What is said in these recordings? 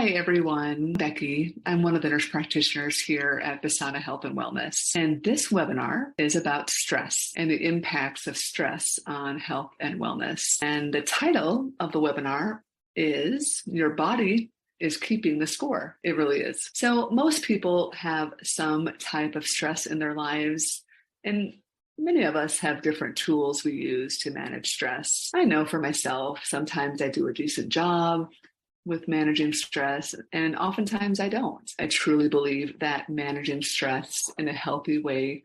Hi, everyone. Becky. I'm one of the nurse practitioners here at Basana Health and Wellness. And this webinar is about stress and the impacts of stress on health and wellness. And the title of the webinar is Your Body is Keeping the Score. It really is. So most people have some type of stress in their lives, and many of us have different tools we use to manage stress. I know for myself, sometimes I do a decent job with managing stress, and oftentimes I don't. I truly believe that managing stress in a healthy way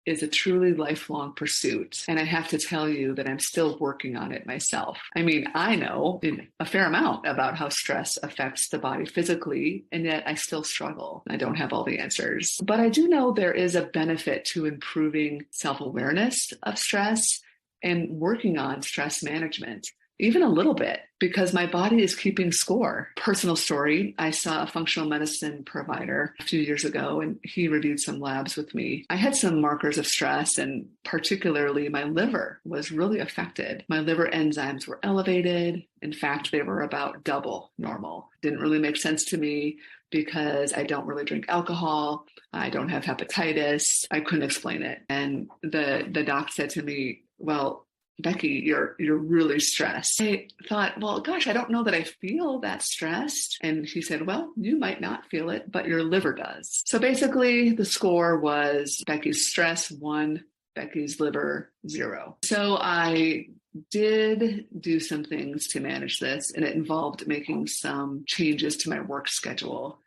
is a truly lifelong pursuit. And I have to tell you that I'm still working on it myself. I mean, I know a fair amount about how stress affects the body physically, and yet I still struggle. I don't have all the answers. But I do know there is a benefit to improving self-awareness of stress and working on stress management. Even a little bit, because my body is keeping score. Personal story, I saw a functional medicine provider a few years ago, and he reviewed some labs with me. I had some markers of stress, and particularly my liver was really affected. My liver enzymes were elevated. In fact, they were about double normal. Didn't really make sense to me because I don't really drink alcohol. I don't have hepatitis. I couldn't explain it. And the doc said to me, well, Becky, you're really stressed. I thought, well, gosh, I don't know that I feel that stressed. And he said, well, you might not feel it, but your liver does. So basically the score was Becky's stress 1, Becky's liver 0. So I did do some things to manage this, and it involved making some changes to my work schedule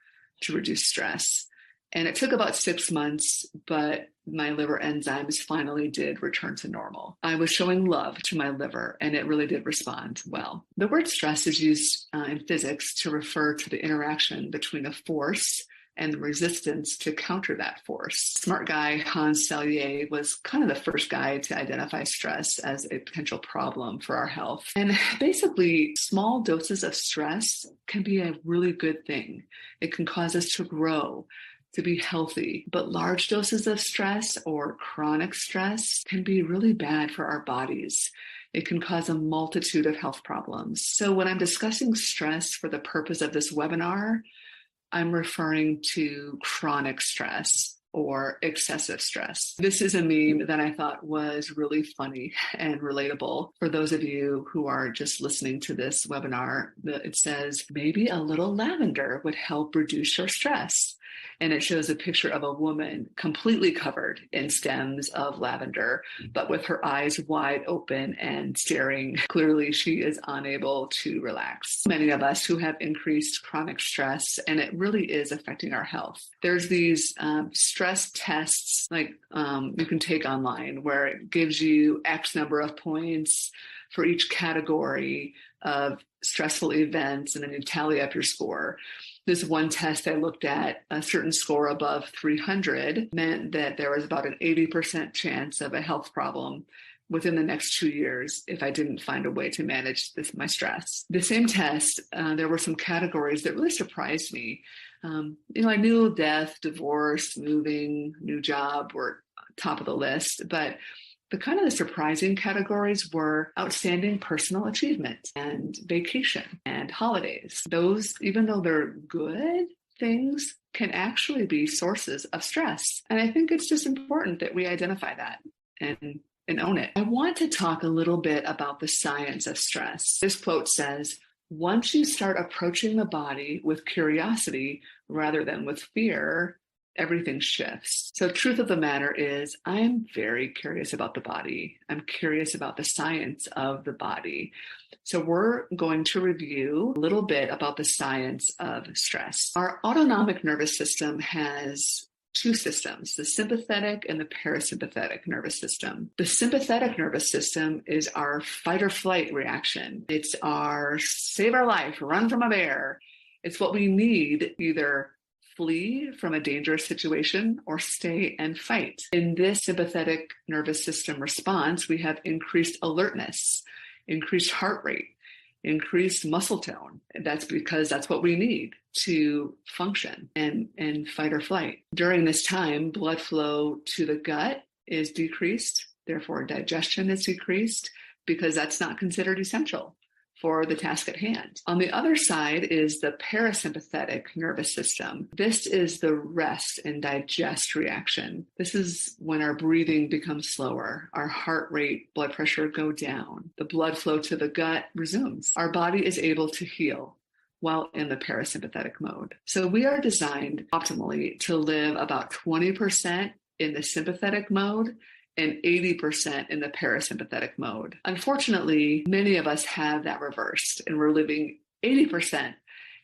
to reduce stress. And it took about 6 months, but my liver enzymes finally did return to normal. I was showing love to my liver, and it really did respond well. The word stress is used in physics to refer to the interaction between a force and the resistance to counter that force. Smart guy Hans Selye was kind of the first guy to identify stress as a potential problem for our health. And basically, small doses of stress can be a really good thing. It can cause us to grow, to be healthy. But large doses of stress or chronic stress can be really bad for our bodies. It can cause a multitude of health problems. So when I'm discussing stress for the purpose of this webinar, I'm referring to chronic stress or excessive stress. This is a meme that I thought was really funny and relatable. For those of you who are just listening to this webinar, it says, maybe a little lavender would help reduce your stress. And it shows a picture of a woman completely covered in stems of lavender, but with her eyes wide open and staring. Clearly, she is unable to relax. Many of us who have increased chronic stress, and it really is affecting our health. There's these stress tests like you can take online where it gives you X number of points for each category of stressful events, and then you tally up your score. This one test I looked at, a certain score above 300 meant that there was about an 80% chance of a health problem within the next 2 years if I didn't find a way to manage my stress. The same test, there were some categories that really surprised me. I knew death, divorce, moving, new job were top of the list, but the surprising categories were outstanding personal achievement and vacation and holidays. Those, even though they're good things, can actually be sources of stress. And I think it's just important that we identify that and own it. I want to talk a little bit about the science of stress. This quote says, once you start approaching the body with curiosity rather than with fear, everything shifts. So truth of the matter is, I'm very curious about the body. I'm curious about the science of the body. So we're going to review a little bit about the science of stress. Our autonomic nervous system has two systems, the sympathetic and the parasympathetic nervous system. The sympathetic nervous system is our fight or flight reaction. It's our save our life, run from a bear. It's what we need, either flee from a dangerous situation or stay and fight. In this sympathetic nervous system response, we have increased alertness, increased heart rate, increased muscle tone. And that's because that's what we need to function and fight or flight. During this time, blood flow to the gut is decreased. Therefore, digestion is decreased because that's not considered essential for the task at hand. On the other side is the parasympathetic nervous system. This is the rest and digest reaction. This is when our breathing becomes slower, our heart rate, blood pressure go down, the blood flow to the gut resumes. Our body is able to heal while in the parasympathetic mode. So we are designed optimally to live about 20% in the sympathetic mode and 80% in the parasympathetic mode. Unfortunately, many of us have that reversed, and we're living 80%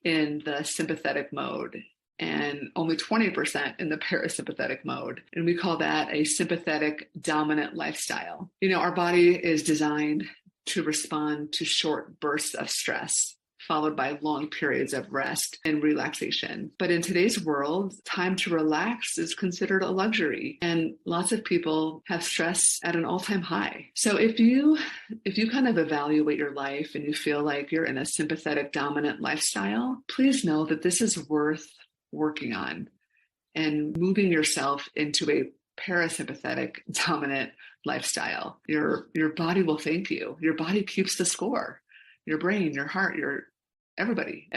in the sympathetic mode and only 20% in the parasympathetic mode. And we call that a sympathetic dominant lifestyle. Our body is designed to respond to short bursts of stress, followed by long periods of rest and relaxation. But in today's world, time to relax is considered a luxury, and lots of people have stress at an all-time high. So if you kind of evaluate your life and you feel like you're in a sympathetic dominant lifestyle, please know that this is worth working on and moving yourself into a parasympathetic dominant lifestyle. Your body will thank you. Your body keeps the score. Your brain, your heart, everybody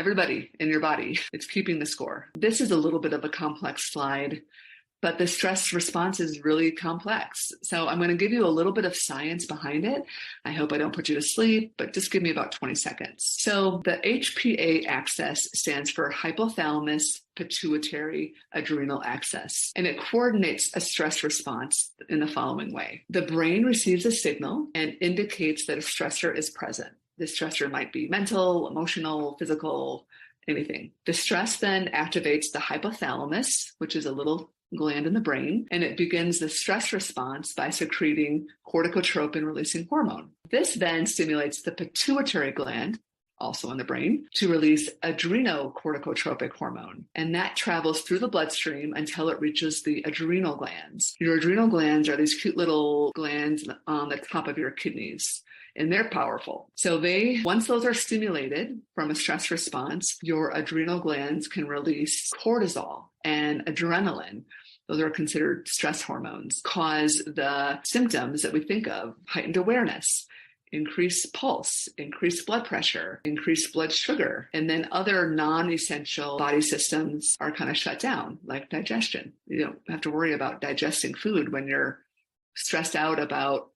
in your body, it's keeping the score. This is a little bit of a complex slide, but the stress response is really complex. So I'm going to give you a little bit of science behind it. I hope I don't put you to sleep, but just give me about 20 seconds. So the HPA axis stands for hypothalamus pituitary adrenal axis, and it coordinates a stress response in the following way. The brain receives a signal and indicates that a stressor is present. The stressor might be mental, emotional, physical, anything. The stress then activates the hypothalamus, which is a little gland in the brain, and it begins the stress response by secreting corticotropin-releasing hormone. This then stimulates the pituitary gland, also in the brain, to release adrenocorticotropic hormone. And that travels through the bloodstream until it reaches the adrenal glands. Your adrenal glands are these cute little glands on the top of your kidneys, and they're powerful. So once those are stimulated from a stress response, your adrenal glands can release cortisol and adrenaline. Those are considered stress hormones, cause the symptoms that we think of: heightened awareness, increased pulse, increased blood pressure, increased blood sugar, and then other non-essential body systems are kind of shut down, like digestion. You don't have to worry about digesting food when you're stressed out about,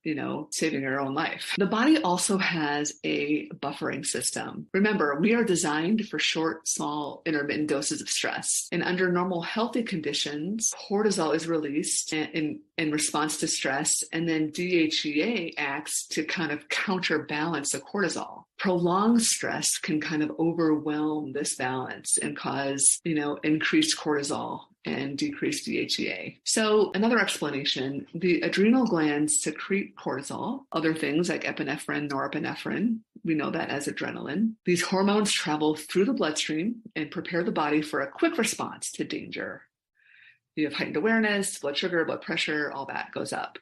saving your own life. The body also has a buffering system. Remember, we are designed for short, small, intermittent doses of stress. And under normal healthy conditions, cortisol is released in response to stress, and then DHEA acts to kind of counterbalance the cortisol. Prolonged stress can kind of overwhelm this balance and cause, increased cortisol and decreased DHEA. So another explanation, the adrenal glands secrete cortisol, other things like epinephrine, norepinephrine. We know that as adrenaline. These hormones travel through the bloodstream and prepare the body for a quick response to danger. You have heightened awareness, blood sugar, blood pressure, all that goes up.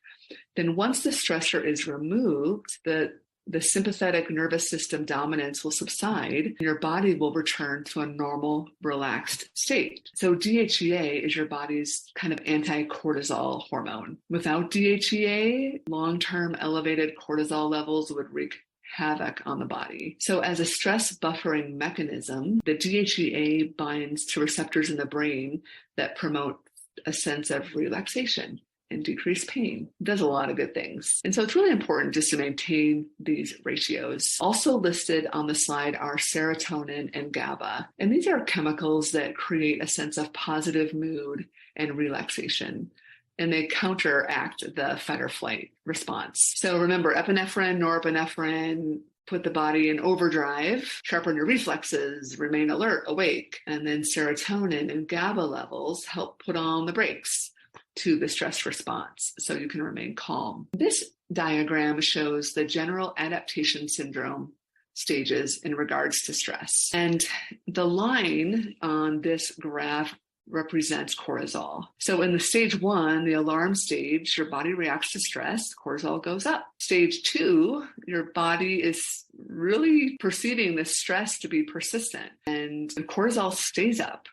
Then once the stressor is removed, the sympathetic nervous system dominance will subside, and your body will return to a normal, relaxed state. So DHEA is your body's kind of anti-cortisol hormone. Without DHEA, long-term elevated cortisol levels would wreak havoc on the body. So as a stress buffering mechanism, the DHEA binds to receptors in the brain that promote a sense of relaxation and decrease pain. It does a lot of good things. And so it's really important just to maintain these ratios. Also listed on the slide are serotonin and GABA. And these are chemicals that create a sense of positive mood and relaxation, and they counteract the fight or flight response. So remember, epinephrine, norepinephrine put the body in overdrive, sharpen your reflexes, remain alert, awake. And then serotonin and GABA levels help put on the brakes to the stress response so you can remain calm. This diagram shows the general adaptation syndrome stages in regards to stress. And the line on this graph represents cortisol. So in the stage 1, the alarm stage, your body reacts to stress, cortisol goes up. Stage 2, your body is really perceiving the stress to be persistent, and cortisol stays up.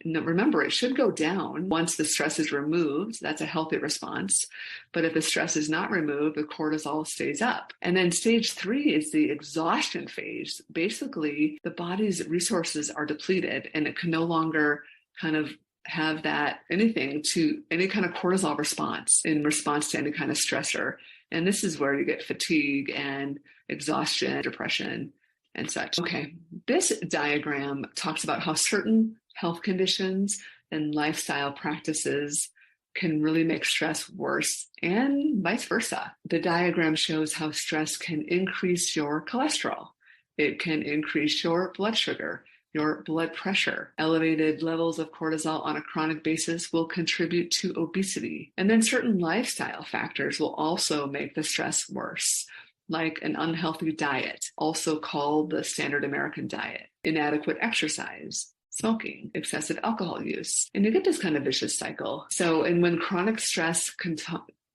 Now, remember, it should go down once the stress is removed. That's a healthy response. But if the stress is not removed, the cortisol stays up. And then stage 3 is the exhaustion phase. Basically, the body's resources are depleted and it can no longer kind of have that any kind of cortisol response in response to any kind of stressor. And this is where you get fatigue and exhaustion, depression, and such. Okay, this diagram talks about how certain health conditions and lifestyle practices can really make stress worse and vice versa. The diagram shows how stress can increase your cholesterol. It can increase your blood sugar, your blood pressure. Elevated levels of cortisol on a chronic basis will contribute to obesity. And then certain lifestyle factors will also make the stress worse, like an unhealthy diet, also called the standard American diet, inadequate exercise, smoking, excessive alcohol use. And you get this kind of vicious cycle. And when chronic stress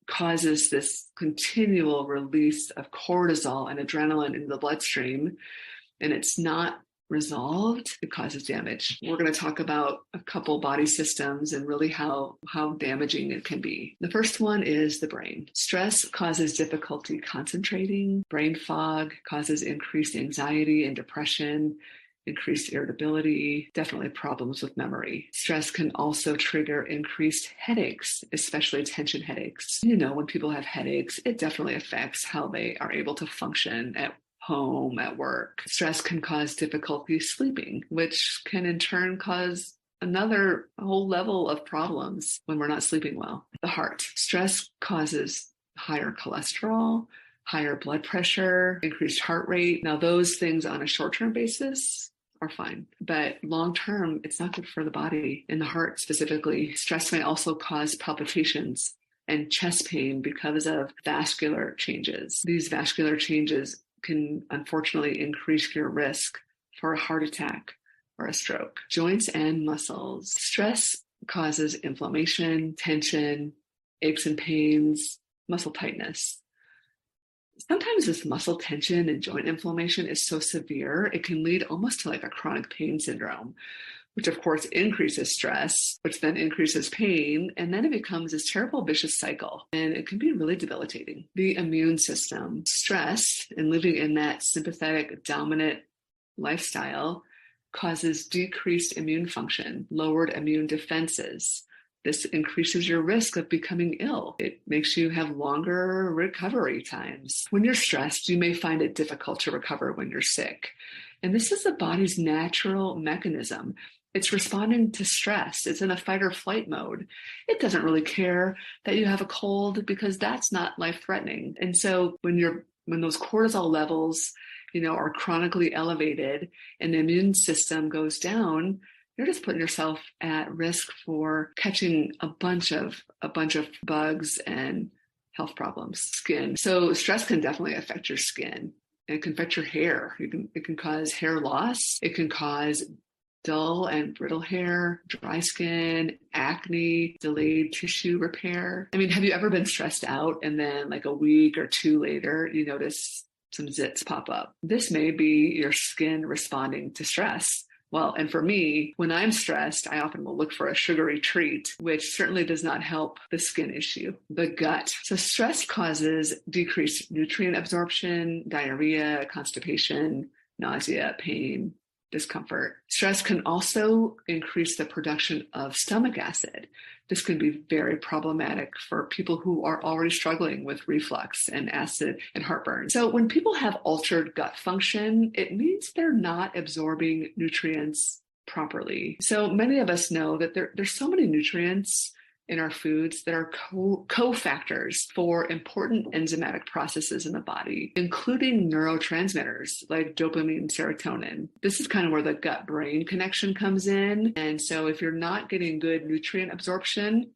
causes this continual release of cortisol and adrenaline in the bloodstream, and it's not resolved, it causes damage. We're going to talk about a couple body systems and really how damaging it can be. The first one is the brain. Stress causes difficulty concentrating. Brain fog causes increased anxiety and depression, increased irritability, definitely problems with memory. Stress can also trigger increased headaches, especially tension headaches. When people have headaches, it definitely affects how they are able to function at home, at work. Stress can cause difficulty sleeping, which can in turn cause another whole level of problems when we're not sleeping well. The heart. Stress causes higher cholesterol, higher blood pressure, increased heart rate. Now, those things on a short-term basis are fine, but long-term, it's not good for the body and the heart specifically. Stress may also cause palpitations and chest pain because of vascular changes. These vascular changes can unfortunately increase your risk for a heart attack or a stroke. Joints and muscles. Stress causes inflammation, tension, aches and pains, muscle tightness. Sometimes this muscle tension and joint inflammation is so severe, it can lead almost to like a chronic pain syndrome, which of course increases stress, which then increases pain, and then it becomes this terrible vicious cycle, and it can be really debilitating. The immune system. Stress and living in that sympathetic dominant lifestyle causes decreased immune function, lowered immune defenses. This increases your risk of becoming ill. It makes you have longer recovery times. When you're stressed, you may find it difficult to recover when you're sick. And this is the body's natural mechanism. It's responding to stress. It's in a fight or flight mode. It doesn't really care that you have a cold because that's not life-threatening. And so when those cortisol levels, are chronically elevated and the immune system goes down, you're just putting yourself at risk for catching a bunch of bugs and health problems. Skin. So stress can definitely affect your skin. It can affect your hair. It can cause hair loss. It can cause dull and brittle hair, dry skin, acne, delayed tissue repair. I mean, have you ever been stressed out and then like a week or two later, you notice some zits pop up? This may be your skin responding to stress. Well, and for me, when I'm stressed, I often will look for a sugary treat, which certainly does not help the skin issue. The gut. So stress causes decreased nutrient absorption, diarrhea, constipation, nausea, pain, discomfort. Stress can also increase the production of stomach acid. This can be very problematic for people who are already struggling with reflux and acid and heartburn. So when people have altered gut function, it means they're not absorbing nutrients properly. So many of us know that there's so many nutrients in our foods that are cofactors for important enzymatic processes in the body, including neurotransmitters like dopamine and serotonin. This is kind of where the gut-brain connection comes in. And so if you're not getting good nutrient absorption,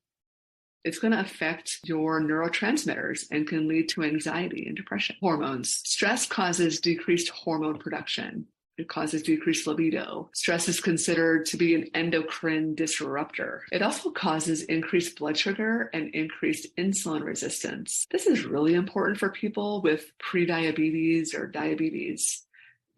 it's going to affect your neurotransmitters and can lead to anxiety and depression. Hormones. Stress causes decreased hormone production. It causes decreased libido. Stress is considered to be an endocrine disruptor. It also causes increased blood sugar and increased insulin resistance. This is really important for people with prediabetes or diabetes.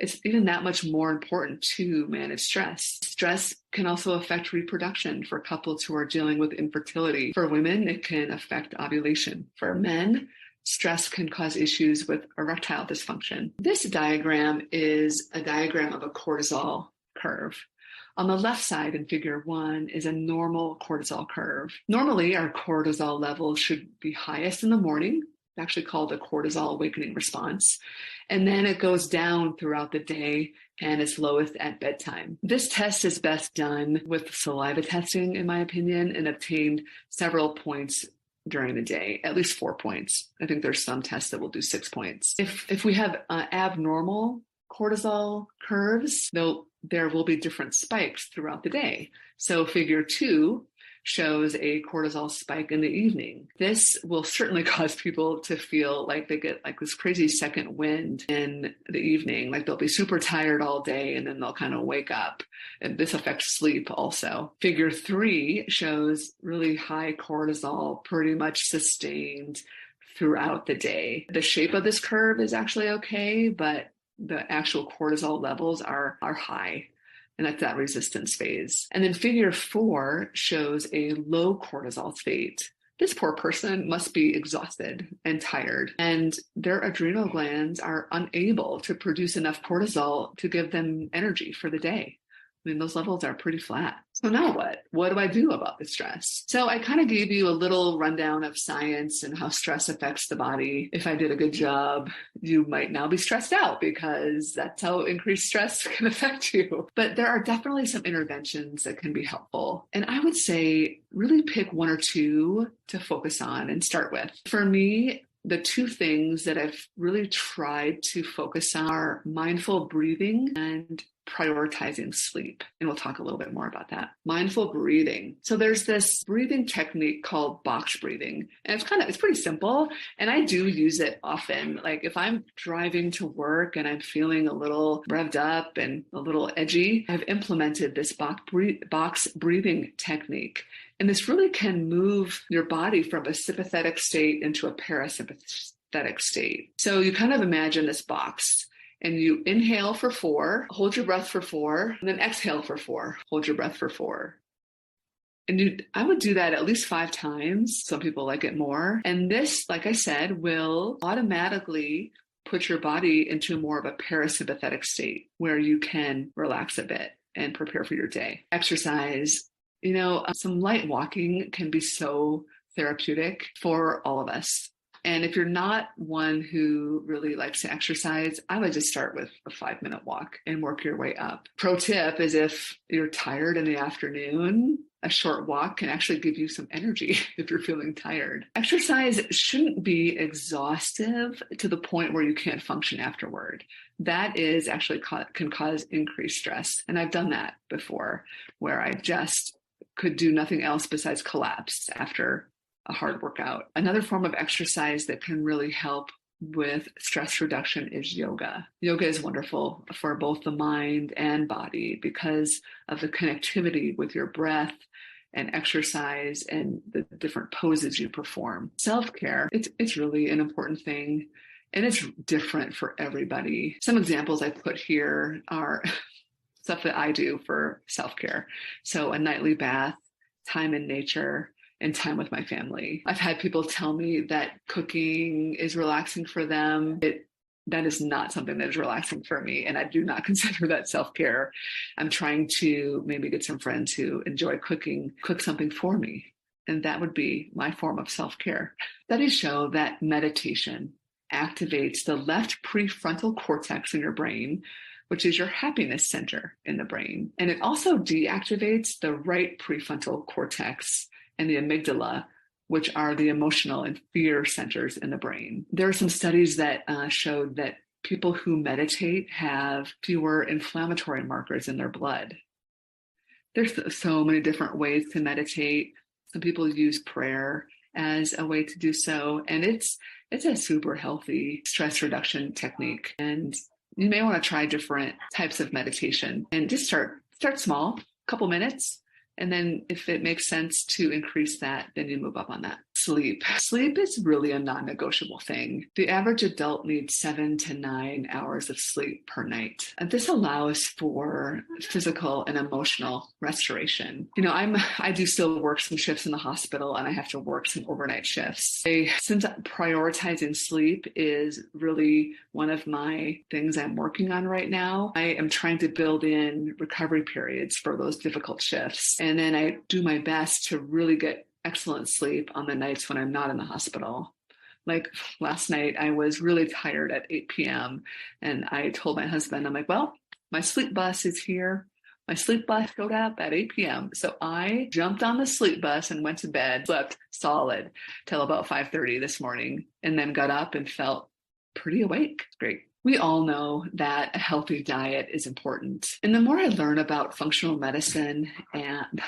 it's even that much more important to manage stress. Stress can also affect reproduction for couples who are dealing with infertility. For women, it can affect ovulation. For men, stress can cause issues with erectile dysfunction. This diagram is a diagram of a cortisol curve. On the left side in figure 1 is a normal cortisol curve. Normally, our cortisol levels should be highest in the morning, actually called a cortisol awakening response. And then it goes down throughout the day and it's lowest at bedtime. This test is best done with saliva testing, in my opinion, and obtained several points during the day, at least 4 points. I think there's some tests that will do 6 points. If we have abnormal cortisol curves, there will be different spikes throughout the day. So figure 2 shows a cortisol spike in the evening. This will certainly cause people to feel like they get like this crazy second wind in the evening, like they'll be super tired all day and then they'll kind of wake up. And this affects sleep also. Figure 3 shows really high cortisol, pretty much sustained throughout the day. The shape of this curve is actually okay, but the actual cortisol levels are high. And that's that resistance phase. And then figure 4 shows a low cortisol state. This poor person must be exhausted and tired, and their adrenal glands are unable to produce enough cortisol to give them energy for the day. I mean, those levels are pretty flat. So now what? What do I do about the stress? So I kind of gave you a little rundown of science and how stress affects the body. If I did a good job, you might now be stressed out because that's how increased stress can affect you. But there are definitely some interventions that can be helpful. And I would say really pick 1 or 2 to focus on and start with. For me, the 2 things that I've really tried to focus on are mindful breathing and prioritizing sleep. And we'll talk a little bit more about that. Mindful breathing. So there's this breathing technique called box breathing. And it's pretty simple. And I do use it often. Like if I'm driving to work and I'm feeling a little revved up and a little edgy, I've implemented this box breathing technique. And this really can move your body from a sympathetic state into a parasympathetic state. So you kind of imagine this box. And you inhale for 4, hold your breath for 4, and then exhale for 4, hold your breath for 4. And I would do that at least 5 times. Some people like it more. And this, like I said, will automatically put your body into more of a parasympathetic state where you can relax a bit and prepare for your day. Exercise, some light walking can be so therapeutic for all of us. And if you're not one who really likes to exercise, I would just start with a 5-minute walk and work your way up. Pro tip is if you're tired in the afternoon, a short walk can actually give you some energy if you're feeling tired. Exercise shouldn't be exhaustive to the point where you can't function afterward. That is actually can cause increased stress. And I've done that before where I just could do nothing else besides collapse after a hard workout. Another form of exercise that can really help with stress reduction is yoga. Yoga is wonderful for both the mind and body because of the connectivity with your breath and exercise and the different poses you perform. Self-care, it's really an important thing, and it's different for everybody. Some examples I put here are stuff that I do for self-care. So a nightly bath, time in nature, and time with my family. I've had people tell me that cooking is relaxing for them. That is not something that is relaxing for me, and I do not consider that self-care. I'm trying to maybe get some friends who enjoy cooking, cook something for me, and that would be my form of self-care. Studies show that meditation activates the left prefrontal cortex in your brain, which is your happiness center in the brain. And it also deactivates the right prefrontal cortex and the amygdala, which are the emotional and fear centers in the brain. There are some studies that showed that people who meditate have fewer inflammatory markers in their blood. There's so many different ways to meditate. Some people use prayer as a way to do so, and it's a super healthy stress reduction technique. And you may want to try different types of meditation and just start small, a couple minutes. And then if it makes sense to increase that, then you move up on that. sleep. Sleep is really a non-negotiable thing. The average adult needs 7 to 9 hours of sleep per night. And this allows for physical and emotional restoration. I do still work some shifts in the hospital, and I have to work some overnight shifts. Since prioritizing sleep is really one of my things I'm working on right now, I am trying to build in recovery periods for those difficult shifts. And then I do my best to really get excellent sleep on the nights when I'm not in the hospital. Like last night, I was really tired at 8 p.m. and I told my husband, I'm like, well, my sleep bus is here. My sleep bus showed up at 8 p.m. So I jumped on the sleep bus and went to bed, slept solid till about 5:30 this morning, and then got up and felt pretty awake. Great. We all know that a healthy diet is important. And the more I learn about functional medicine, and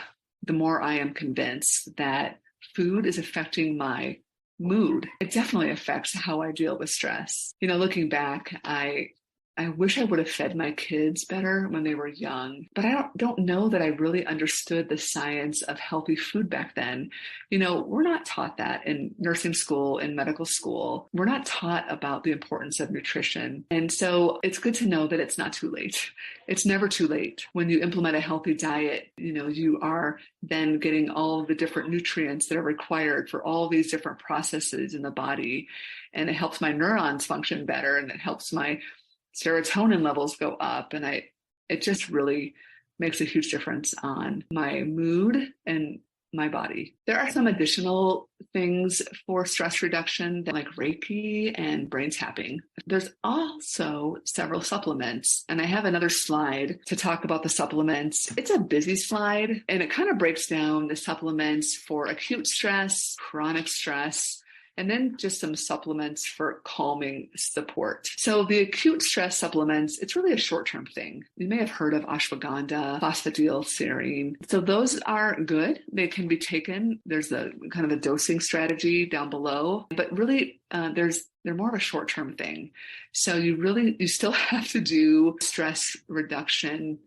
the more I am convinced that food is affecting my mood. It definitely affects how I deal with stress. Looking back, I wish I would have fed my kids better when they were young, but I don't know that I really understood the science of healthy food back then. We're not taught that in nursing school, in medical school. We're not taught about the importance of nutrition. And so it's good to know that it's not too late. It's never too late. When you implement a healthy diet, you are then getting all the different nutrients that are required for all these different processes in the body. And it helps my neurons function better, and it helps my serotonin levels go up, and it just really makes a huge difference on my mood and my body. There are some additional things for stress reduction, like Reiki and brain tapping. There's also several supplements, and I have another slide to talk about the supplements. It's a busy slide, and it kind of breaks down the supplements for acute stress, chronic stress, and then just some supplements for calming support. So the acute stress supplements, it's really a short-term thing. You may have heard of ashwagandha, phosphatidylserine. So those are good. They can be taken. There's a kind of a dosing strategy down below, but really they're more of a short-term thing. So you still have to do stress reduction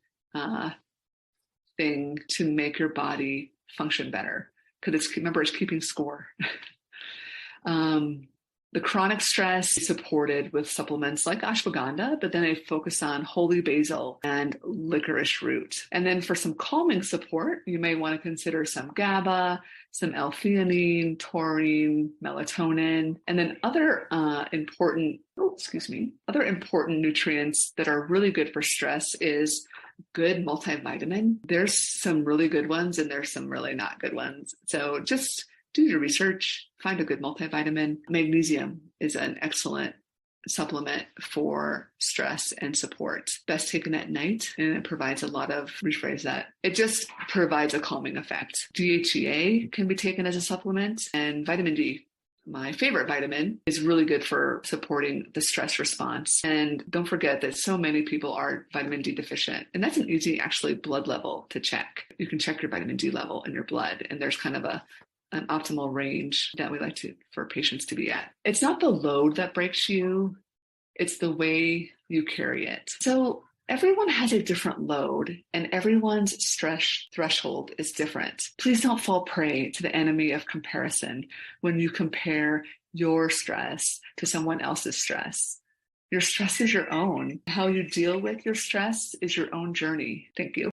thing to make your body function better. Because it's keeping score. The chronic stress is supported with supplements like ashwagandha, but then I focus on holy basil and licorice root. And then for some calming support, you may want to consider some GABA, some L-theanine, taurine, melatonin, and then other important nutrients that are really good for stress is good multivitamin. There's some really good ones, and there's some really not good ones. So just do your research, find a good multivitamin. Magnesium is an excellent supplement for stress and support. Best taken at night, and it provides it just provides a calming effect. DHEA can be taken as a supplement, and vitamin D, my favorite vitamin, is really good for supporting the stress response. And don't forget that so many people are vitamin D deficient, and that's an easy, actually, blood level to check. You can check your vitamin D level in your blood, and there's kind of an optimal range that we like for patients to be at. It's not the load that breaks you, it's the way you carry it. So everyone has a different load, and everyone's stress threshold is different. Please don't fall prey to the enemy of comparison when you compare your stress to someone else's stress. Your stress is your own. How you deal with your stress is your own journey. Thank you.